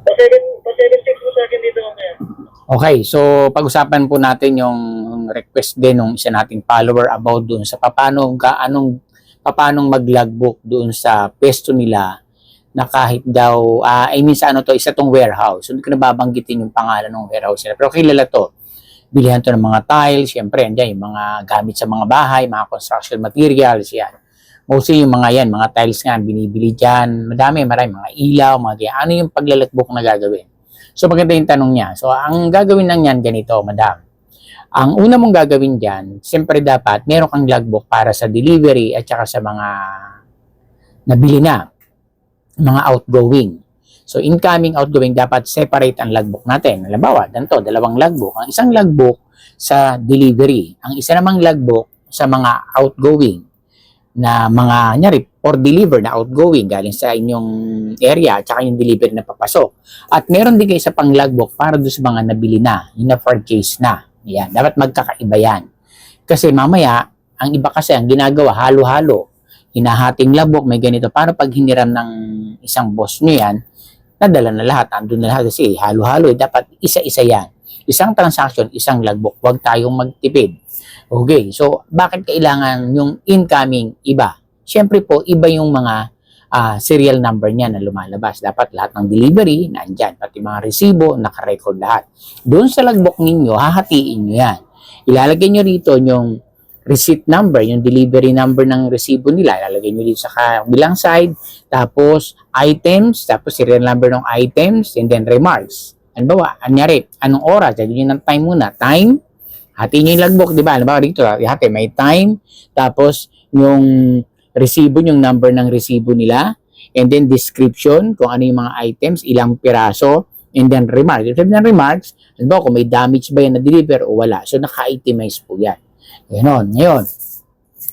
Pa-7 po sa akin dito mamaya. Okay, so pag-usapan po natin yung request din ng isa nating follower about doon sa papanong mag-logbook doon sa pwesto nila na kahit daw, I mean sa ano to, isa tong warehouse. So, hindi ko nababanggitin yung pangalan ng warehouse nila. Pero kilala to. Bilihan to ng mga tiles, syempre, andyan, yung mga gamit sa mga bahay, mga construction materials, yan. Mostly yung mga yan, mga tiles nga, binibili dyan. Marami, mga ilaw, mga ganyan. Ano yung paglalakbok na gagawin? So, maganda yung tanong niya. So, ang gagawin lang yan, ganito, madam. Ang una mong gagawin dyan, siyempre dapat, meron kang logbook para sa delivery at saka sa mga nabili na, mga outgoing. So, incoming, outgoing, dapat separate ang logbook natin. Halimbawa, ganito, dalawang logbook. Ang isang logbook sa delivery. Ang isa namang logbook sa mga outgoing na mga, nyari, or deliver na outgoing galing sa inyong area at saka yung delivery na papasok. At meron din kayo sa pang logbook para doon sa mga nabili na, yung na-purchase na. Yan, dapat magkakaiba yan. Kasi mamaya, ang iba kasi ang ginagawa, halo-halo. Hinahating logbook, may ganito. Para pag hiniram ng isang boss nyo yan, nadala na lahat, andun na lahat kasi halo-halo. Dapat isa-isa yan. Isang transaction, isang logbook. Huwag tayong magtipid. Okay, so bakit kailangan yung incoming iba? Siyempre po, iba yung mga serial number niya na lumalabas. Dapat lahat ng delivery, nandyan. Pati mga resibo, nakarecord lahat. Doon sa logbook ninyo, hahatiin nyo yan. Ilalagay nyo rito yung receipt number, yung delivery number ng resibo nila. Ilalagay nyo dito sa kabilang side. Tapos, items, tapos serial number ng items, and then remarks. Ano ba? Anyari, anong oras? Lagyan nyo ng time muna. Time, hati nyo yung logbook, di ba? Ano ba dito? Hati, may time, tapos yung resibo, yung number ng resibo nila, and then description, kung ano yung mga items, ilang piraso, and then remarks. If ng remarks, ano ba, kung may damage ba yan na-deliver o wala. So, naka-itemize po yan. Ganon. Ngayon,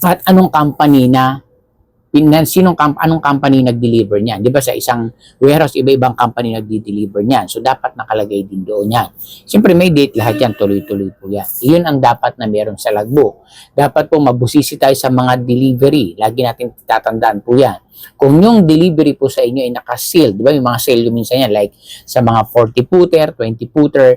at anong company na anong company nag-deliver niyan? 'Di ba sa isang warehouse iba-ibang company nagdi-deliver niyan. So dapat nakalagay din doon 'yan. Siyempre may date lahat 'yan, tuloy-tuloy po 'yan. Iyon ang dapat na meron sa logbook. Dapat po mabusisi tayo sa mga delivery. Lagi natin tatandaan po 'yan. Kung yung delivery po sa inyo ay naka-seal, 'di ba? Yung mga seal yung minsan yan like sa mga 40-footer, 20-footer,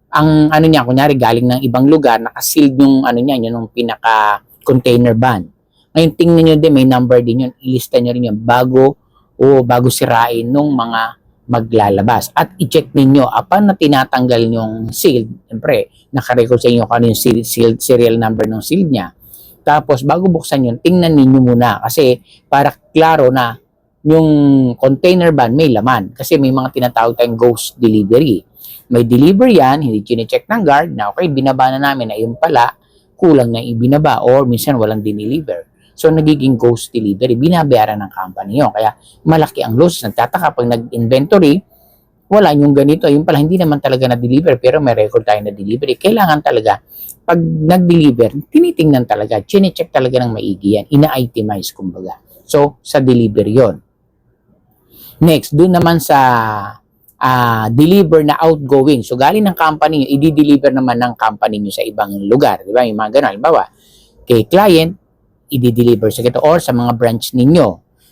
ang ano niya kunyari galing ng ibang lugar, naka-sealed yung ano niya, yung pinaka container van. Ngayon, tingnan nyo din, may number din yun. Ilista nyo rin yun bago sirain nung mga maglalabas. At i-check ninyo, apan na tinatanggal yung sealed, siyempre, nakarecord sa inyo kung ano yung serial number ng sealed niya. Tapos, bago buksan yun, tingnan ninyo muna. Kasi, para klaro na yung container van may laman. Kasi may mga tinatawag tayong ghost delivery. May deliver yan, hindi chine-check ng guard, na okay, binaba na namin na yung pala, kulang na ibinaba or minsan walang dineliver. So, nagiging ghost delivery. Binabayaran ng company yun. Kaya, malaki ang loss. Nagtataka pag nag-inventory, wala yung ganito. Yung pala, hindi naman talaga na-deliver, pero may record tayo na delivery. Kailangan talaga, pag nag-deliver, tinitingnan talaga, chine-check talaga ng maigi yan. Ina-itemize, kumbaga. So, sa delivery yon. Next, dun naman sa deliver na outgoing. So, galing ng company nyo, i-deliver naman ng company nyo sa ibang lugar. Di ba? Yung mga gano'n. Halimbawa, kay client, i-deliver sa kito or sa mga branch ninyo.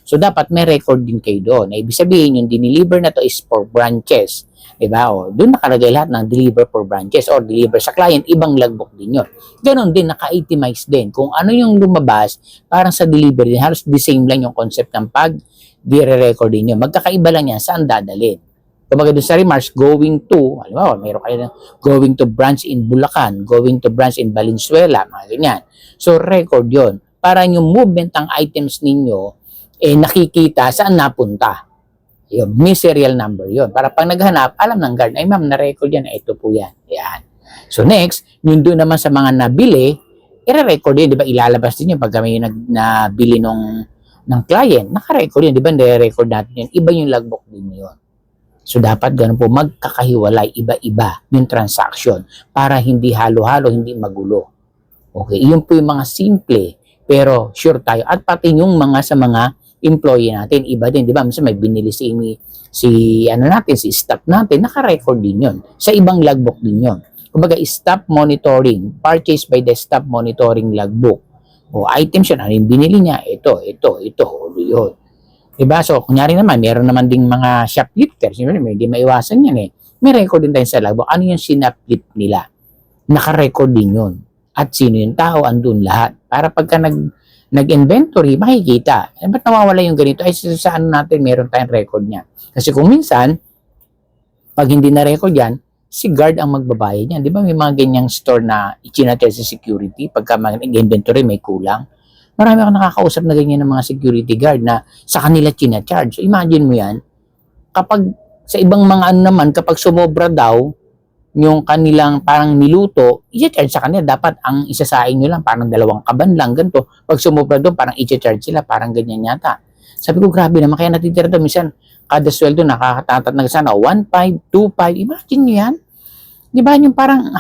So, dapat may record din kayo doon. Ibig sabihin, yung dineliver na to is for branches. Diba? O, doon nakalagay lahat ng deliver for branches or deliver sa client, ibang logbook din yun. Ganon din, naka-itemize din. Kung ano yung lumabas, parang sa delivery, halos the same lang yung concept ng pag-dire-record din yun. Magkakaiba lang yan, saan dadalhin. Kumbaga doon sa remarks, going to, halimbawa, mayroon kayo ng going to branch in Bulacan, going to branch in Valenzuela, mga ganyan. So, record yon para yung movement ng items ninyo, nakikita saan napunta. Yun, may serial number yon. Para pag naghanap, alam ng guard, ay ma'am, na-record yan, ito po yan. Yan. So next, yun doon naman sa mga nabili, i-record yun, di ba? Ilalabas din yun pag may nabili ng client, naka-record yun, di ba? Nire-record natin yun. Iba yung logbook din yun. So dapat ganun po, magkakahiwalay, iba-iba yung transaction para hindi halo-halo, hindi magulo. Okay, iyon po yung mga simple pero sure tayo. At pati yung mga sa mga employee natin, iba din, di ba? Minsan may binili si staff natin, naka-record din yun. Sa ibang logbook din yun. Kumbaga, staff monitoring, purchased by the staff monitoring logbook. O items yun, ano yung binili niya? Ito, yun. Diba? So, kunyari naman, meron naman ding mga shoplifters. Hindi maiwasan yan eh. May record din tayo sa logbook. Ano yung sinaplit nila? Naka-record din yun. At sino yung tao, andun lahat. Para pagka nag-inventory, makikita. Eh, ba't nawawala yung ganito? Ay, sa ano natin, meron tayong record niya. Kasi kung minsan, pag hindi na record yan, si guard ang magbabayad niyan. Di ba may mga ganyang store na ichinatel sa security pagka mag-inventory may kulang? Marami akong nakakausap na ganyan ng mga security guard na sa kanila chinacharge. So imagine mo yan, kapag sa ibang mga ano naman, kapag sumobra daw yung kanilang parang niluto, i-charge sa kanila. Dapat ang isasain nyo lang, parang 2 kaban lang, ganito. Pag sumobra doon, parang i-charge sila, parang ganyan yata. Sabi ko, grabe naman, kaya natitira doon. Minsan, kada sweldo, nakakatatat na sana, 1.5, 2.5, imagine nyo yan. Di ba yung parang,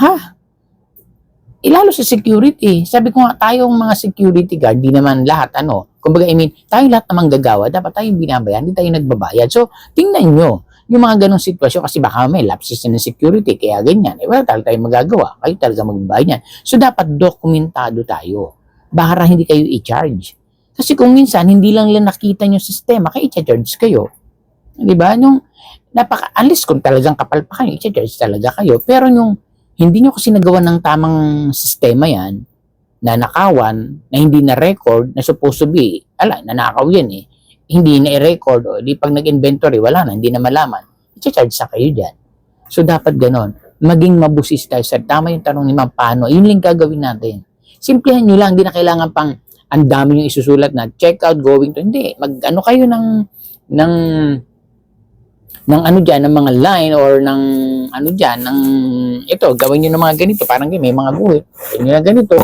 ilalo sa security. Sabi ko nga, tayong mga security guard, di naman lahat, kumbaga, tayo lahat namang gagawa, dapat tayong binabayan, hindi tayo nagbabayad. So, tingnan nyo, yung mga ganong sitwasyon, kasi baka may lapses na ng security, kaya ganyan. Wala tayong magagawa, kayo talaga magbabayad yan. So, dapat dokumentado tayo. Baka hindi kayo i-charge. Kasi kung minsan, hindi lang nakita nyo sistema, kaya i-charge kayo. Di ba? Unless kung talagang kapal pa kayo, i-charge talaga kayo. Pero hindi nyo kasi nagawa ng tamang sistema yan, na nakawan, na hindi na-record, na supposed to be, nanakaw yan eh. Hindi na-record, o di pag nag-inventory, wala na, hindi na malaman. I-charge sa kayo dyan. So, dapat ganon. Maging mabusis tayo. Tama yung tanong ni Ma'am, paano? Yun lang gagawin natin. Simplihan nyo lang, hindi na kailangan pang ang dami yung isusulat na check out, going to. Hindi. Mag-ano kayo ng ano dyan, ng mga line or ng ano dyan, ito, gawin nyo ng mga ganito, parang may mga guhit, gawin nyo na ganito,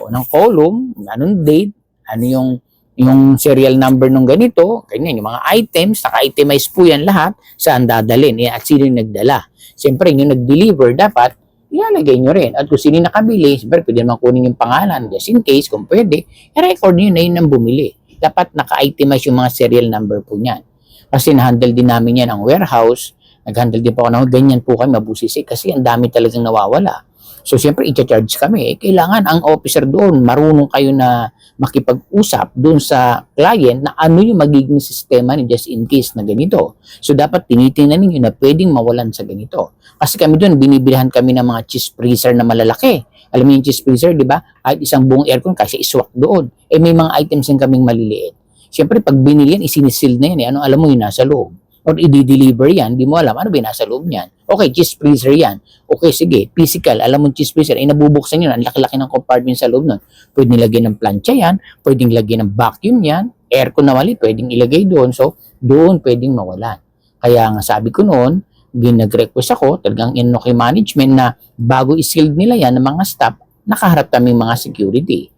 o ng column, anong date, ano yung serial number ng ganito, ganyan, yung mga items, naka-itemize po yan lahat, saan dadalhin, at sino yung nagdala. Siyempre, yung nag-deliver, dapat, ilalagay nyo rin. At kung sino yung nakabili, siyempre, pwede naman kunin yung pangalan, just in case, kung pwede, i-record nyo na yun ang bumili. Dapat naka-itemize yung mga serial number po niyan. Kasi na-handle din namin yan ang warehouse. Nag-handle din po ako ng ganyan po kami, mabusisi. Kasi ang dami talagang nawawala. So, siyempre, i-charge kami. Kailangan ang officer doon, marunong kayo na makipag-usap doon sa client na ano yung magiging sistema ni just in case na ganito. So, dapat tinitingnan ninyo na pwedeng mawalan sa ganito. Kasi kami doon, binibilihan kami ng mga cheese freezer na malalaki. Alam mo yung cheese freezer, di ba? Kahit isang buong aircon, kasi iswak doon. May mga items yung kaming maliliit. Siyempre, pag binili yan, isinisil na yan. Ano, alam mo yung nasa loob. Or i-deliver yan, di mo alam, ano ba yung nasa loob niyan? Okay, cheese freezer yan. Okay, sige, physical, alam mo cheese freezer, nabubuksan yun, ang laki-laki ng compartment sa loob nun. Pwedeng lagyan ng plancha yan, pwedeng lagyan ng vacuum yan, aircon na mali, pwedeng ilagay doon. So, doon pwedeng mawalan. Kaya nga sabi ko noon, nag-request ako, talagang in-okay management na bago i-sealed nila yan ng mga staff, nakaharap kami mga security.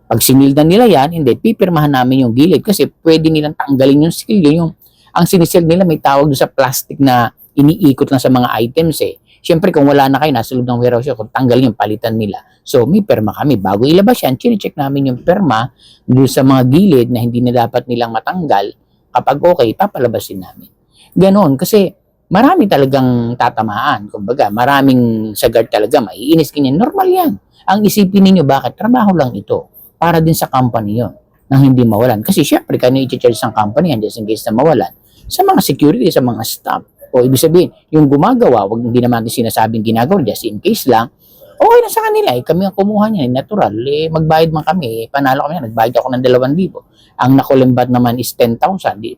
Pag sinildan nila yan, hindi, pipirmahan namin yung gilid kasi pwede nilang tanggalin yung seal. Ang sinisil nila may tawag doon sa plastic na iniikot lang sa mga items eh. Siyempre kung wala na kayo, nasa loob ng warehouse yun, kung tanggalin yung palitan nila. So may perma kami. Bago ilabas yan, chinecheck namin yung perma doon sa mga gilid na hindi na dapat nilang matanggal. Kapag okay, papalabasin namin. Ganon, kasi marami talagang tatamaan. Kumbaga, maraming sagad talaga, maiinis kanyan. Normal yan. Ang isipin ninyo, bakit? Trabaho lang ito. Para din sa company yon nang hindi mawalan. Kasi syempre, kanya i-charge ng company yan just in case na mawalan. Sa mga security, sa mga staff. O ibig sabihin, yung gumagawa, hindi naman natin sinasabing ginagawa, just in case lang, okay na sa kanila. Kami ang kumuha niya, natural. Magbayad man kami, panalo kami, nagbayad ako ng 2,000. Ang nakulimbat naman is 10,000.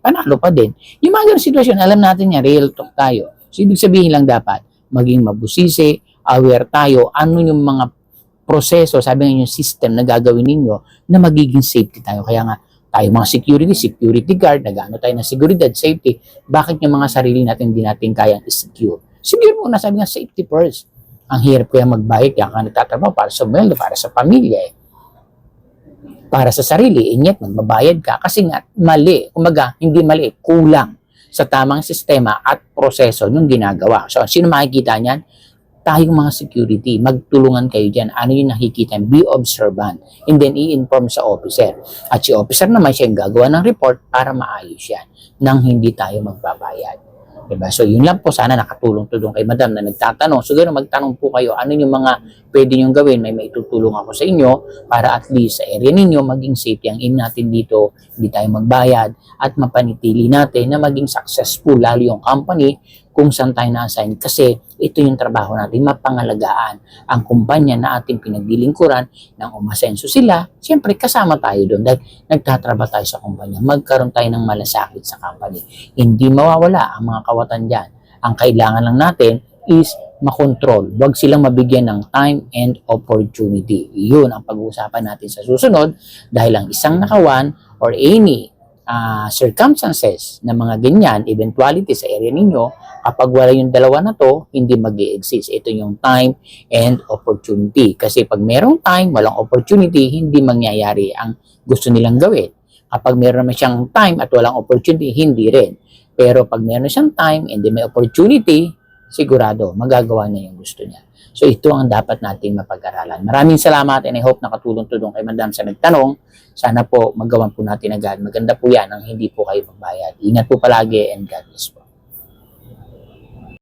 Panalo pa din. Yung mga ganun sitwasyon, alam natin yan, real talk tayo. So ibig sabihin lang dapat, maging mabusisi, aware tayo, ano yung mga proseso, sabi nga yung system na gagawin ninyo na magiging safety tayo. Kaya nga, tayo mga security guard, nag-ano tayo ng seguridad, safety, bakit yung mga sarili natin hindi natin kayang secure? Secure muna, sabi nga, safety first. Ang hirap kaya magbayad, kaya ka nagtatrabaho para sa mwelo, para sa pamilya, para sa sarili, inyet, magbabayad ka. Kasi nga, mali, kumaga, hindi mali, kulang sa tamang sistema at proseso yung ginagawa. So, sino makikita niyan? Tayong mga security, magtulungan kayo dyan. Ano yung nakikita? Be observant. And then, i-inform sa officer. At si officer naman siya yung gagawa ng report para maayos yan nang hindi tayo magbabayad. Diba? So, yun lang po. Sana nakatulong to doon kay Madam na nagtatanong. So, gano'n, magtanong po kayo. Ano yung mga pwede nyo gawin? May maitutulong ako sa inyo para at least sa area ninyo maging safe yung in natin dito. Hindi tayo magbayad at mapanitili natin na maging successful lalo yung company kung saan tayo na-assign. Kasi ito yung trabaho natin, mapangalagaan ang kumpanya na ating pinaglilingkuran nang umasenso sila. Siyempre, kasama tayo doon dahil nagtatrabaho tayo sa kumpanya. Magkaroon tayo ng malasakit sa company. Hindi mawawala ang mga kawatan dyan. Ang kailangan lang natin is makontrol. Huwag silang mabigyan ng time and opportunity. Yun ang pag-uusapan natin sa susunod dahil ang isang nakawan or any circumstances na mga ganyan, eventuality sa area ninyo, kapag wala yung dalawa na to, hindi mag-i-exist. Ito yung time and opportunity. Kasi pag merong time, walang opportunity, hindi mangyayari ang gusto nilang gawin. Kapag meron naman siyang time at walang opportunity, hindi rin. Pero pag meron siyang time and may opportunity, sigurado, magagawa niya yung gusto niya. So ito ang dapat nating mapag-aralan. Maraming salamat and I hope nakatulong to doon kay Madam sa nagtanong. Sana po magawan po natin agad. Maganda po yan ang hindi po kayo magbayad. Ingat po palagi and God bless po.